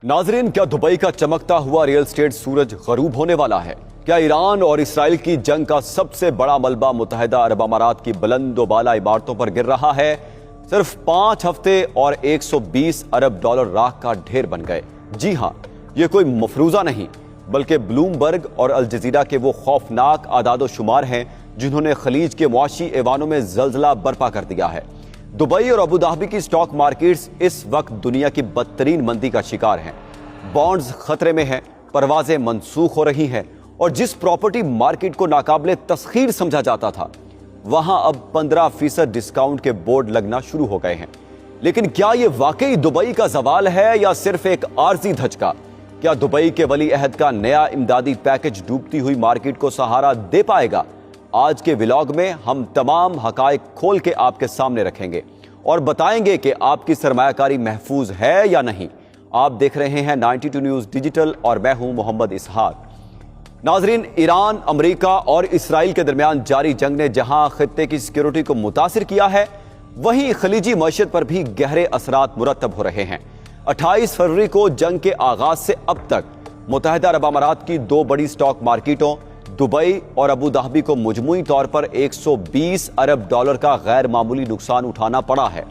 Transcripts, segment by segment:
नाजरीन, क्या दुबई का चमकता हुआ रियल एस्टेट सूरज गरूब होने वाला है? क्या ईरान और इसराइल की जंग का सबसे बड़ा मलबा मुत्तहिदा अरब अमारात की बुलंद बाला इमारतों पर गिर रहा है? सिर्फ 5 हफ्ते और 120 अरब डॉलर राख का ढेर बन गए। जी हां, ये कोई मफरूजा नहीं बल्कि ब्लूमबर्ग और अल जजीरा के वो खौफनाक आदादो शुमार हैं जिन्होंने खलीज के मुआशी ऐवानों में जलजला बर्पा कर दिया है। दुबई और अबू धाबी की स्टॉक मार्केट्स इस वक्त दुनिया की बदतरीन मंदी का शिकार हैं। बॉन्ड्स खतरे में हैं, परवाजें मनसूख हो रही हैं और जिस प्रॉपर्टी मार्केट को नाकाबिले तस्खीर समझा जाता था वहां अब 15% डिस्काउंट के बोर्ड लगना शुरू हो गए हैं। लेकिन क्या ये वाकई दुबई का जवाल है या सिर्फ एक आर्जी धचका? क्या दुबई के वली अहद का नया इमदादी पैकेज डूबती हुई मार्केट को सहारा दे पाएगा? आज के व्लॉग में हम तमाम हकायक खोल के आपके सामने रखेंगे और बताएंगे कि आपकी सरमायाकारी महफूज है या नहीं। आप देख रहे हैं 92 न्यूज़ डिजिटल और मैं हूं मोहम्मद इसहाक। नाजरीन, ईरान, अमेरिका और इसराइल के दरमियान जारी जंग ने जहां खित्ते की सिक्योरिटी को मुतासिर किया है, वहीं खलीजी मईशत पर भी गहरे असरात मुरतब हो रहे हैं। 28 फरवरी को जंग के आगाज से अब तक मुत्तहिदा अरब अमारात की 2 बड़ी स्टॉक मार्केटों दुबई और अबू धाबी को मजमूई तौर पर 120 अरब डॉलर का गैर मामूली नुकसान उठाना पड़ा है,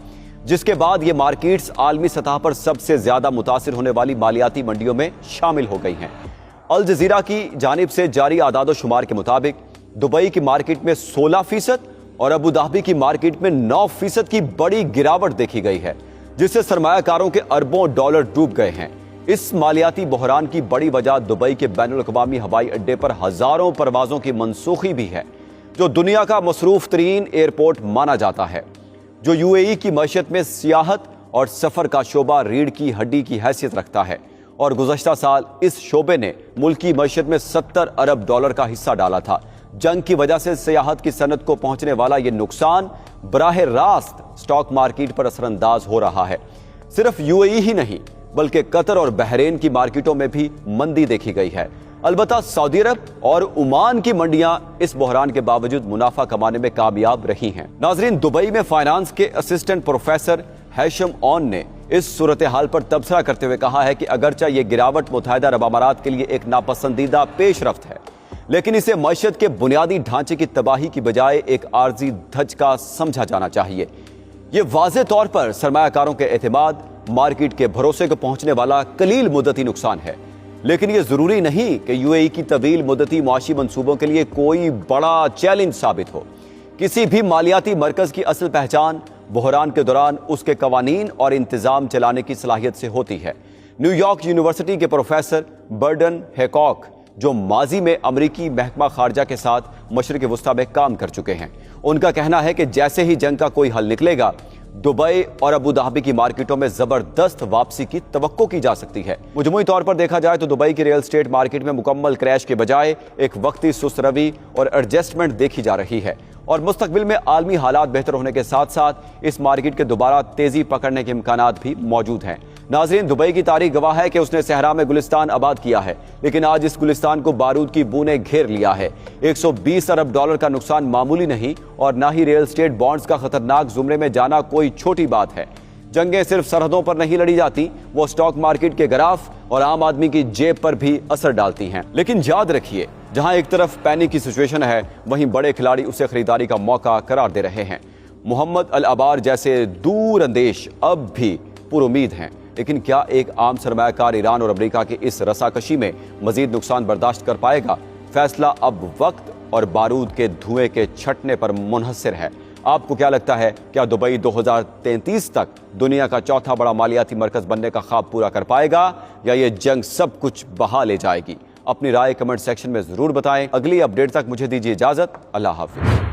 जिसके बाद ये मार्केट्स आलमी सतह पर सबसे ज्यादा मुतासिर होने वाली मालियाती मंडियों में शामिल हो गई हैं। अल जजीरा की जानिब से जारी आदादो शुमार के मुताबिक दुबई की मार्केट में 16% और अबू धाबी की मार्केट में 9% की बड़ी गिरावट देखी गई है, जिससे सरमायाकारों के अरबों डॉलर डूब गए हैं। इस मालियाती बहरान की बड़ी वजह दुबई के बैनुल अक़वामी हवाई अड्डे पर हजारों परवाजों की मनसूखी भी है, जो दुनिया का मसरूफ तरीन एयरपोर्ट माना जाता है, जो यूएई की मईशत में सियाहत और सफर का शोबा रीढ़ की हड्डी की हैसियत रखता है। और गुज़श्ता साल इस शोबे ने मुल्की मईशत में 70 अरब डॉलर का हिस्सा डाला था। जंग की वजह से सियाहत की सनत को पहुंचने वाला ये नुकसान बराह रास्त स्टॉक मार्केट पर असरअंदाज हो रहा है। सिर्फ यूएई ही नहीं बल्कि कतर और बहरेन की मार्केटों में भी मंदी देखी गई है। अलबत्ता सऊदी अरब और ओमान की मंडियां इस बहरान के बावजूद मुनाफा कमाने में कामयाब रही हैं। नाजरीन, दुबई में फाइनेंस के असिस्टेंट प्रोफेसर हैशम ऑन ने इस सूरत हाल पर तबसरा करते हुए कहा है कि अगरचे ये गिरावट मुत्तहिदा अरब अमारात के लिए एक नापसंदीदा पेशरफ्त है, लेकिन इसे मईशत के बुनियादी ढांचे की तबाही की बजाय एक आर्जी धचका समझा जाना चाहिए। ये वाज़े तौर पर सरमायाकारों के एतमाद, मार्केट के भरोसे को पहुंचने वाला कलील मुद्दती नुकसान है, लेकिन यह जरूरी नहीं कि यूएई की तवील मुद्दती मुआशी मंसूबों के लिए कोई बड़ा चैलेंज साबित हो। किसी भी मालियाती मरकज की असल पहचान बहरान के दौरान उसके कवानीन और इंतजाम चलाने की सलाहियत से होती है। न्यूयॉर्क यूनिवर्सिटी के प्रोफेसर बर्डन हैकॉक, जो माजी में अमरीकी महकमा खारजा के साथ मशरिक़ वुस्ता में काम कर चुके हैं, उनका कहना है कि जैसे ही जंग का कोई हल निकलेगा, दुबई और अबू धाबी की मार्केटों में जबरदस्त वापसी की तवक्को की जा सकती है। मजमूई तौर पर देखा जाए तो दुबई की रियल एस्टेट मार्केट में मुकम्मल क्रैश के बजाय एक वक्ती सुस्त रवी और एडजस्टमेंट देखी जा रही है और मुस्तकबिल में आलमी हालात बेहतर होने के साथ साथ इस मार्केट के दोबारा तेजी पकड़ने के इम्कानात भी मौजूद हैं। नाज़रीन, दुबई की तारीख गवाह है कि उसने सहरा में गुलिस्तान आबाद किया है, लेकिन आज इस गुलिस्तान को बारूद की बूने घेर लिया है। 120 अरब डॉलर का नुकसान मामूली नहीं और ना ही रियल एस्टेट बॉन्ड्स का खतरनाक जुमरे में जाना कोई छोटी बात है। जंगें सिर्फ सरहदों पर नहीं लड़ी जाती, वो स्टॉक मार्केट के ग्राफ और आम आदमी की जेब पर भी असर डालती हैं। लेकिन याद रखिए, जहां एक तरफ पैनिक की सिचुएशन है, वहीं बड़े खिलाड़ी उसे खरीदारी का मौका करार दे रहे हैं। मोहम्मद अल अबार जैसे दूर अंदेश अब भी पुरुमीद हैं, लेकिन क्या एक आम सरमायाकार ईरान और अमेरिका की इस रसाकशी में मजीद नुकसान बर्दाश्त कर पाएगा? फैसला अब वक्त और बारूद के धुएं के छटने पर मुनहसर है। आपको क्या लगता है, क्या दुबई 2033 तक दुनिया का चौथा बड़ा मालियाती मरकज बनने का ख्वाब पूरा कर पाएगा या ये जंग सब कुछ बहा ले जाएगी? अपनी राय कमेंट सेक्शन में जरूर बताएं। अगली अपडेट तक मुझे दीजिए इजाजत। अल्लाह हाफिज।